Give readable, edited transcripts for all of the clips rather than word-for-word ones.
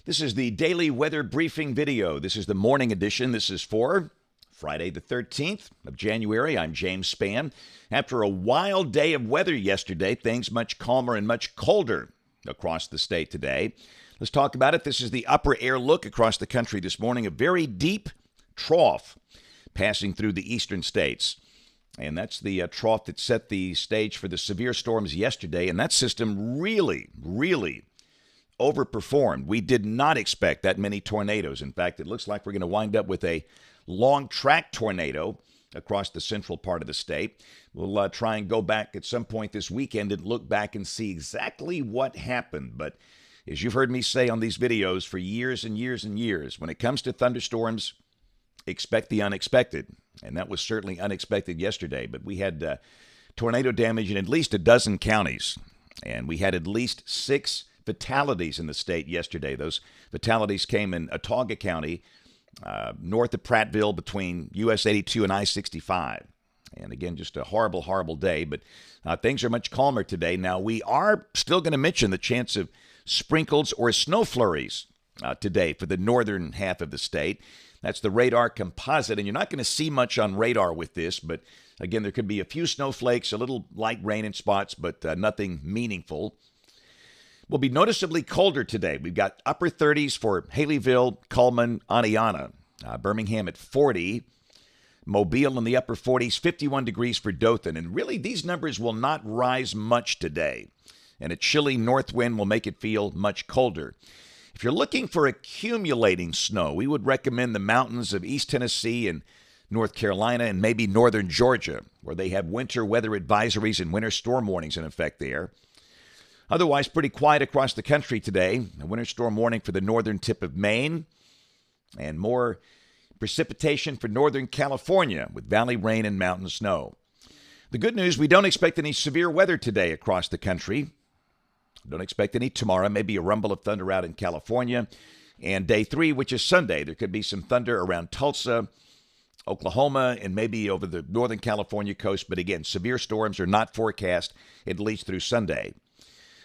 This is the daily weather briefing video. This is the morning edition. This is for Friday the 13th of January. I'm James Spann. After a wild day of weather yesterday, things much calmer and much colder across the state today. Let's talk about it. This is the upper air look across the country this morning. A very deep trough passing through the eastern states. And that's the trough that set the stage for the severe storms yesterday. And that system really overperformed. We did not expect that many tornadoes. In fact, it looks like we're going to wind up with a long track tornado across the central part of the state. We'll try and go back at some point this weekend and look back and see exactly what happened. But as you've heard me say on these videos for years and years and years, when it comes to thunderstorms, expect the unexpected. And that was certainly unexpected yesterday. But we had tornado damage in at least a dozen counties. And we had at least 6 fatalities in the state yesterday. Those fatalities came in Autauga County, north of Prattville, between US 82 and I-65. And again, just a horrible, horrible day. But things are much calmer today. Now, we are still going to mention the chance of sprinkles or snow flurries today for the northern half of the state. That's the radar composite, and you're not going to see much on radar with this, but again, there could be a few snowflakes, a little light rain in spots, but nothing meaningful. Will be noticeably colder today. We've got upper 30s for Haleyville, Cullman, Aniana, Birmingham at 40, Mobile in the upper 40s, 51 degrees for Dothan. And really, these numbers will not rise much today. And a chilly north wind will make it feel much colder. If you're looking for accumulating snow, we would recommend the mountains of East Tennessee and North Carolina and maybe northern Georgia, where they have winter weather advisories and winter storm warnings in effect there. Otherwise, pretty quiet across the country today. A winter storm warning for the northern tip of Maine and more precipitation for northern California with valley rain and mountain snow. The good news, we don't expect any severe weather today across the country. Don't expect any tomorrow. Maybe a rumble of thunder out in California. And day 3, which is Sunday, there could be some thunder around Tulsa, Oklahoma, and maybe over the northern California coast. But again, severe storms are not forecast at least through Sunday.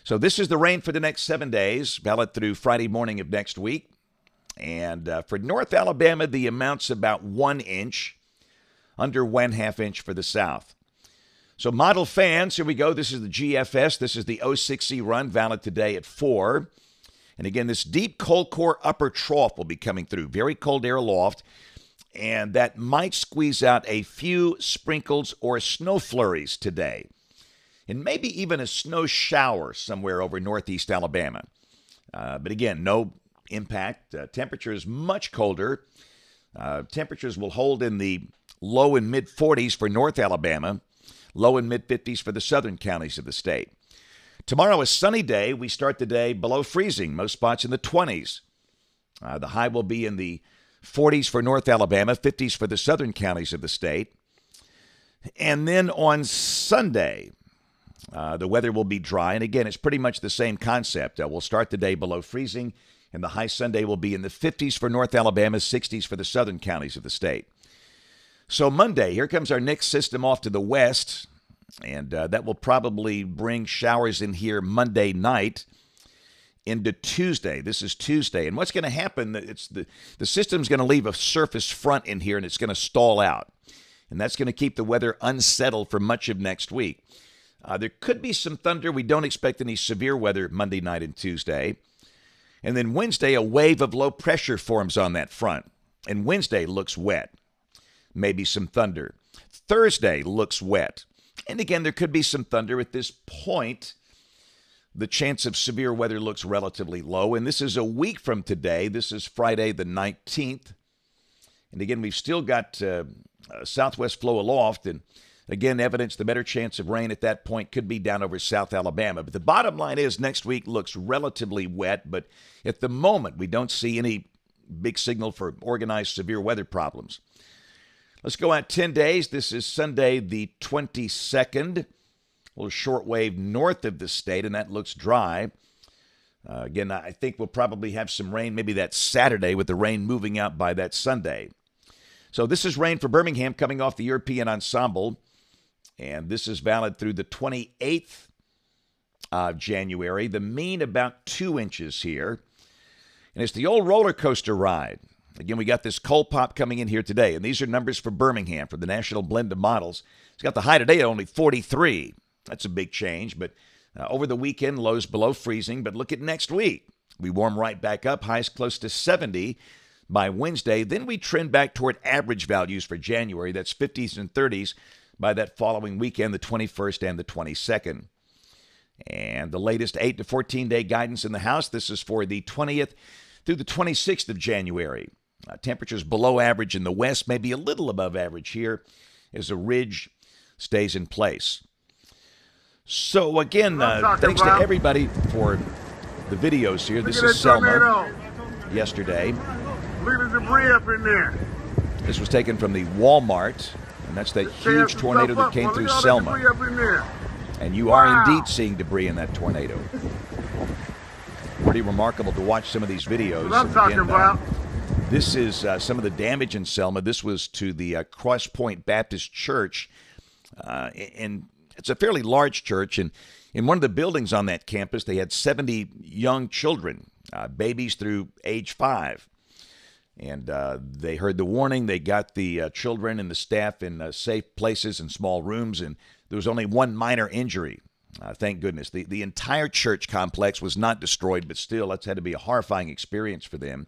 So this is the rain for the next 7 days, valid through Friday morning of next week. And for North Alabama, the amount's about 1 inch, under 1/2 inch for the south. So model fans, here we go. This is the GFS. This is the 06C run, valid today at 4. And again, this deep cold core upper trough will be coming through. Very cold air aloft. And that might squeeze out a few sprinkles or snow flurries today. And maybe even a snow shower somewhere over northeast Alabama. But again, no impact. Temperature is much colder. Temperatures will hold in the low and mid 40s for North Alabama, low and mid 50s for the southern counties of the state. Tomorrow, a sunny day. We start the day below freezing, most spots in the 20s. The high will be in the 40s for North Alabama, 50s for the southern counties of the state. And then on Sunday, the weather will be dry. And again, it's pretty much the same concept. We'll start the day below freezing, and the high Sunday will be in the 50s for North Alabama, 60s for the southern counties of the state. So Monday, here comes our next system off to the west, and that will probably bring showers in here Monday night into Tuesday. This is Tuesday. And what's going to happen, it's the system's going to leave a surface front in here, and it's going to stall out. And that's going to keep the weather unsettled for much of next week. There could be some thunder. We don't expect any severe weather Monday night and Tuesday. And then Wednesday, a wave of low pressure forms on that front. And Wednesday looks wet. Maybe some thunder. Thursday looks wet. And again, there could be some thunder at this point. The chance of severe weather looks relatively low. And this is a week from today. This is Friday the 19th. And again, we've still got a southwest flow aloft. And again, evidence the better chance of rain at that point could be down over South Alabama. But the bottom line is next week looks relatively wet. But at the moment, we don't see any big signal for organized severe weather problems. Let's go out 10 days. This is Sunday the 22nd. A little short wave north of the state, and that looks dry. Again, I think we'll probably have some rain maybe that Saturday with the rain moving out by that Sunday. So this is rain for Birmingham coming off the European ensemble. And this is valid through the 28th of January. The mean about 2 inches here. And it's the old roller coaster ride. Again, we got this cold pop coming in here today, and these are numbers for Birmingham for the National Blend of Models. It's got the high today at only 43. That's a big change, but over the weekend, lows below freezing. But look at next week. We warm right back up, highs close to 70 by Wednesday. Then we trend back toward average values for January. That's 50s and 30s by that following weekend, the 21st and the 22nd. And the latest 8 to 14-day guidance in the house, this is for the 20th through the 26th of January. Temperatures below average in the west, maybe a little above average here as a ridge stays in place. So again, thanks to everybody for the videos here. This is Selma yesterday. Look at the debris up in there. This was taken from the Walmart, and that's that huge tornado that came through Selma. And you are indeed seeing debris in that tornado. Pretty remarkable to watch some of these videos. That's what I'm talking about. This is some of the damage in Selma. This was to the Cross Point Baptist Church. And it's a fairly large church. And in one of the buildings on that campus, they had 70 young children, babies through age 5. And they heard the warning. They got the children and the staff in safe places and small rooms. And there was only one minor injury. Thank goodness. The entire church complex was not destroyed, but still, that's had to be a horrifying experience for them.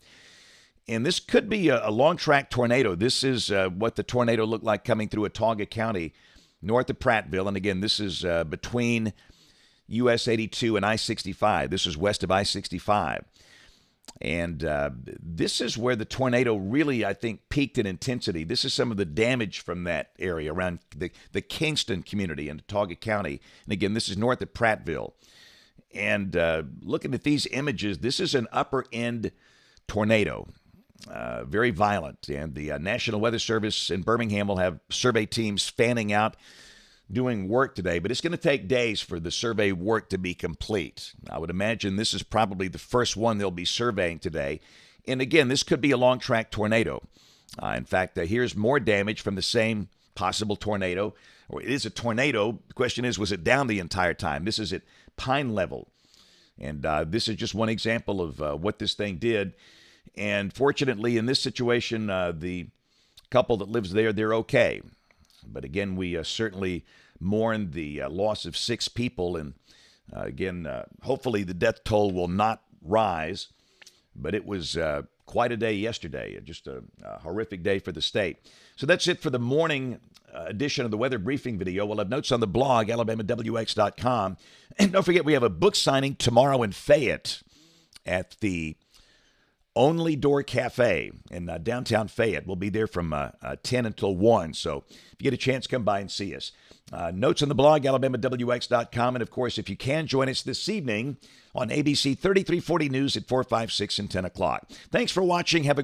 And this could be a long-track tornado. This is what the tornado looked like coming through Watauga County, north of Prattville. And again, this is between US 82 and I-65. This is west of I-65. And this is where the tornado really, I think, peaked in intensity. This is some of the damage from that area around the Kingston community in Watauga County. And again, this is north of Prattville. And looking at these images, this is an upper-end tornado. Very violent. And the National Weather Service in Birmingham will have survey teams fanning out, doing work today. But it's going to take days for the survey work to be complete. I would imagine this is probably the first one they'll be surveying today. And again, this could be a long-track tornado. In fact, here's more damage from the same possible tornado. Or it is a tornado. The question is, was it down the entire time? This is at pine level. And this is just one example of what this thing did. And fortunately, in this situation, the couple that lives there, they're okay. But again, we certainly mourn the loss of 6 people. And again, hopefully the death toll will not rise. But it was quite a day yesterday, just a horrific day for the state. So that's it for the morning edition of the weather briefing video. We'll have notes on the blog, AlabamaWX.com. And don't forget, we have a book signing tomorrow in Fayette at the Only Door Cafe in downtown Fayette. We'll be there from 10 until 1. So if you get a chance, come by and see us. Notes on the blog, AlabamaWX.com. And, of course, if you can, join us this evening on ABC 3340 News at 4, 5, 6, and 10 o'clock. Thanks for watching. Have a